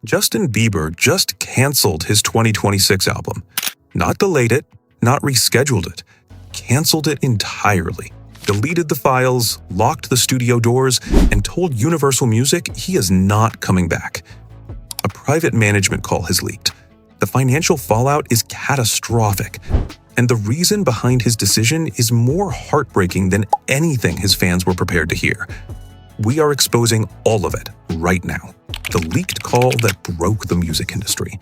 Justin Bieber just canceled his 2026 album. Not delayed it, not rescheduled it, canceled it entirely. Deleted the files, locked the studio doors, and told Universal Music he is not coming back. A private management call has leaked. The financial fallout is catastrophic, and the reason behind his decision is more heartbreaking than anything his fans were prepared to hear. We are exposing all of it right now. The leaked call that broke the music industry.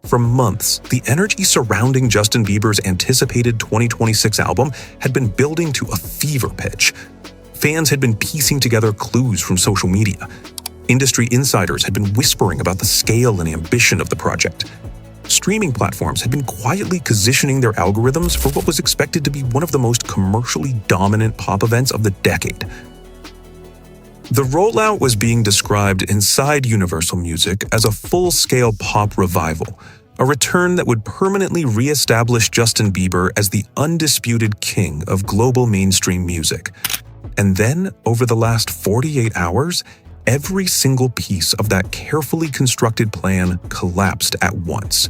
For months, the energy surrounding Justin Bieber's anticipated 2026 album had been building to a fever pitch. Fans had been piecing together clues from social media. Industry insiders had been whispering about the scale and ambition of the project. Streaming platforms had been quietly positioning their algorithms for what was expected to be one of the most commercially dominant pop events of the decade. The rollout was being described inside Universal Music as a full-scale pop revival, a return that would permanently re-establish Justin Bieber as the undisputed king of global mainstream music. And then, over the last 48 hours, every single piece of that carefully constructed plan collapsed at once.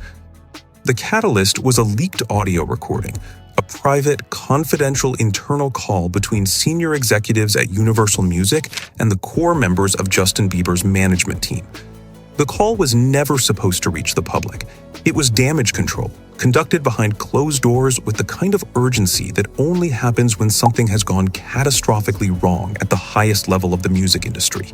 The catalyst was a leaked audio recording, a private, confidential internal call between senior executives at Universal Music and the core members of Justin Bieber's management team. The call was never supposed to reach the public. It was damage control, conducted behind closed doors with the kind of urgency that only happens when something has gone catastrophically wrong at the highest level of the music industry.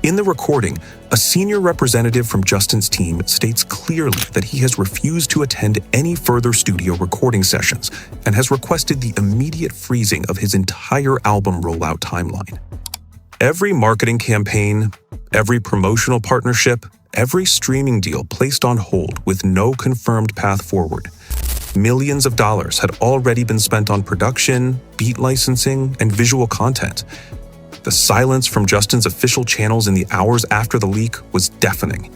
In the recording, a senior representative from Justin's team states clearly that he has refused to attend any further studio recording sessions and has requested the immediate freezing of his entire album rollout timeline. Every marketing campaign, every promotional partnership, every streaming deal placed on hold with no confirmed path forward. Millions of dollars had already been spent on production, beat licensing, and visual content. The silence from Justin's official channels in the hours after the leak was deafening.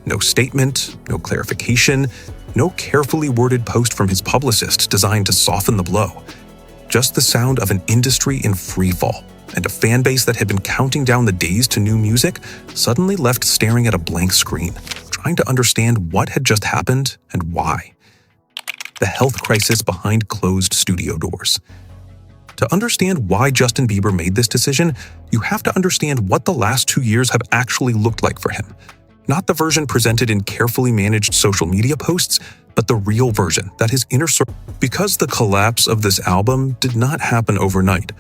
No statement, no clarification, no carefully worded post from his publicist designed to soften the blow. Just the sound of an industry in freefall, and a fan base that had been counting down the days to new music suddenly left staring at a blank screen, trying to understand what had just happened and why. The health crisis behind closed studio doors. To understand why Justin Bieber made this decision, you have to understand what the last 2 years have actually looked like for him. Not the version presented in carefully managed social media posts, but the real version that his inner circle. Because the collapse of this album did not happen overnight,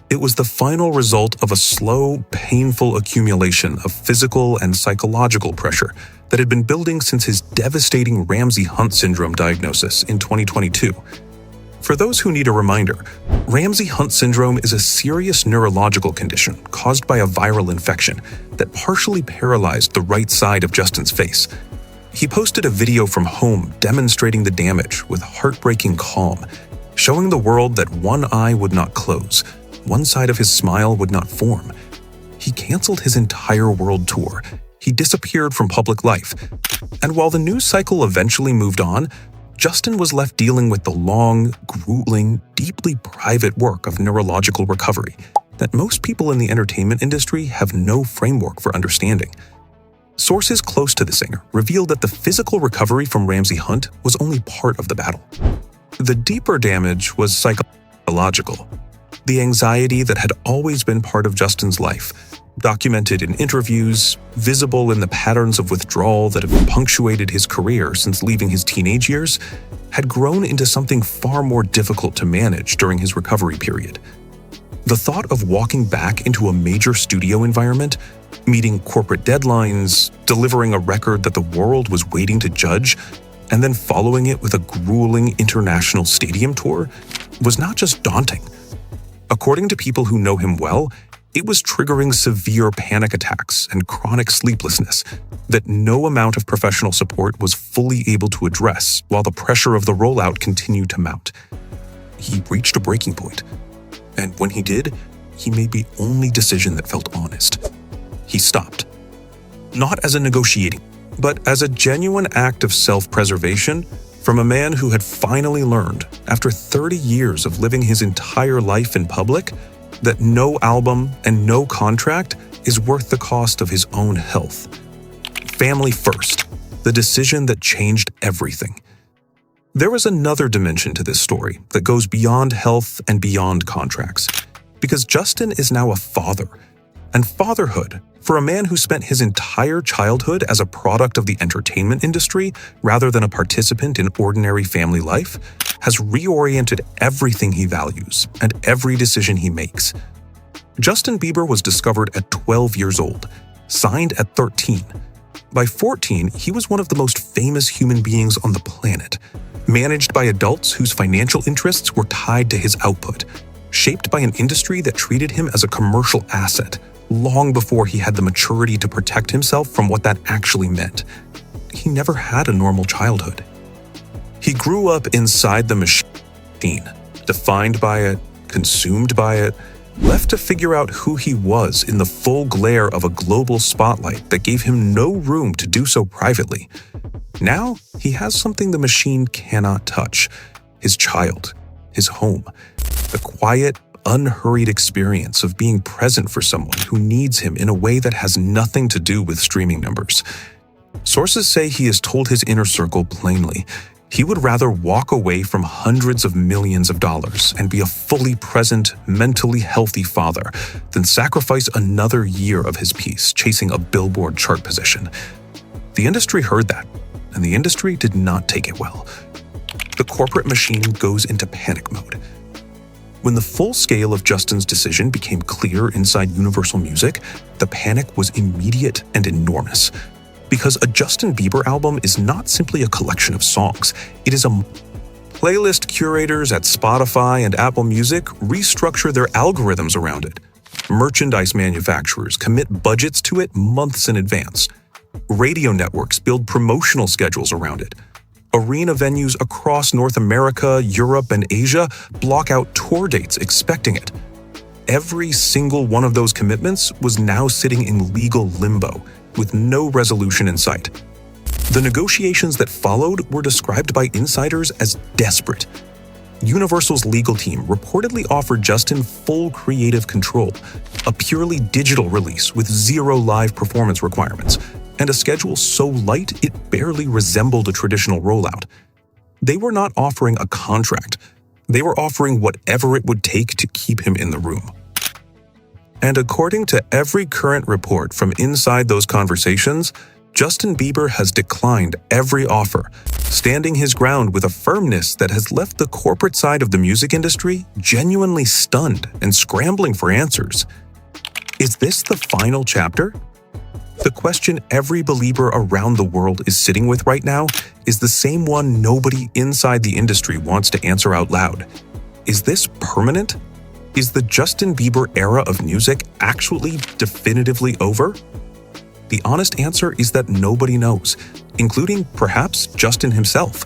it was the final result of a slow, painful accumulation of physical and psychological pressure that had been building since his devastating Ramsay Hunt syndrome diagnosis in 2022. For those who need a reminder, Ramsay Hunt syndrome is a serious neurological condition caused by a viral infection that partially paralyzed the right side of Justin's face. He posted a video from home demonstrating the damage with heartbreaking calm, showing the world that one eye would not close, one side of his smile would not form. He canceled his entire world tour. He disappeared from public life. And while the news cycle eventually moved on, Justin was left dealing with the long, grueling, deeply private work of neurological recovery that most people in the entertainment industry have no framework for understanding. Sources close to the singer revealed that the physical recovery from Ramsay Hunt was only part of the battle. The deeper damage was psychological. The anxiety that had always been part of Justin's life, documented in interviews, visible in the patterns of withdrawal that have punctuated his career since leaving his teenage years, had grown into something far more difficult to manage during his recovery period. The thought of walking back into a major studio environment, meeting corporate deadlines, delivering a record that the world was waiting to judge, and then following it with a grueling international stadium tour, was not just daunting. According to people who know him well, it was triggering severe panic attacks and chronic sleeplessness that no amount of professional support was fully able to address while the pressure of the rollout continued to mount. He reached a breaking point, and when he did, he made the only decision that felt honest. He stopped. Not as a negotiating, but as a genuine act of self-preservation from a man who had finally learned, after 30 years of living his entire life in public, that no album and no contract is worth the cost of his own health. family first, the decision that changed everything. There is another dimension to this story that goes beyond health and beyond contracts, because Justin is now a father, and fatherhood, for a man who spent his entire childhood as a product of the entertainment industry rather than a participant in ordinary family life, has reoriented everything he values and every decision he makes. Justin Bieber was discovered at 12 years old, signed at 13. By 14, he was one of the most famous human beings on the planet, managed by adults whose financial interests were tied to his output, shaped by an industry that treated him as a commercial asset, long before he had the maturity to protect himself from what that actually meant. He never had a normal childhood. He grew up inside the machine, defined by it, consumed by it, left to figure out who he was in the full glare of a global spotlight that gave him no room to do so privately. Now, he has something the machine cannot touch: his child, his home, the quiet, unhurried experience of being present for someone who needs him in a way that has nothing to do with streaming numbers. Sources say he has told his inner circle plainly he would rather walk away from hundreds of millions of dollars and be a fully present, mentally healthy father than sacrifice another year of his peace chasing a Billboard chart position. The industry heard that, and the industry did not take it well. The corporate machine goes into panic mode. When the full scale of Justin's decision became clear inside Universal Music, the panic was immediate and enormous. Because a Justin Bieber album is not simply a collection of songs, it is a playlist. Curators at Spotify and Apple Music restructure their algorithms around it. Merchandise manufacturers commit budgets to it months in advance. Radio networks build promotional schedules around it. Arena venues across North America, Europe, and Asia block out tour dates expecting it. Every single one of those commitments was now sitting in legal limbo, with no resolution in sight. The negotiations that followed were described by insiders as desperate. Universal's legal team reportedly offered Justin full creative control, a purely digital release with zero live performance requirements, and a schedule so light it barely resembled a traditional rollout. They were not offering a contract. They were offering whatever it would take to keep him in the room. And according to every current report from inside those conversations, Justin Bieber has declined every offer, standing his ground with a firmness that has left the corporate side of the music industry genuinely stunned and scrambling for answers. Is this the final chapter? The question every believer around the world is sitting with right now is the same one nobody inside the industry wants to answer out loud. Is this permanent? Is the Justin Bieber era of music actually definitively over? The honest answer is that nobody knows, including perhaps Justin himself.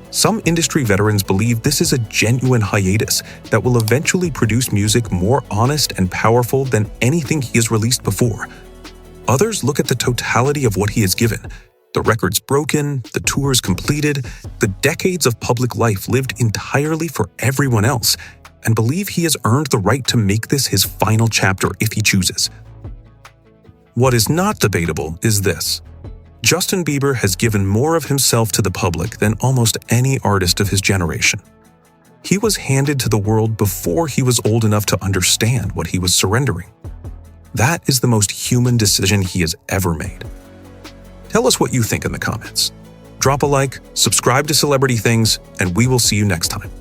Some industry veterans believe this is a genuine hiatus that will eventually produce music more honest and powerful than anything he has released before. Others look at the totality of what he has given: the records broken, the tours completed, the decades of public life lived entirely for everyone else, and believe he has earned the right to make this his final chapter if he chooses. What is not debatable is this: Justin Bieber has given more of himself to the public than almost any artist of his generation. He was handed to the world before he was old enough to understand what he was surrendering. That is the most human decision he has ever made. Tell us what you think in the comments. Drop a like, subscribe to Celebrity Things, and we will see you next time.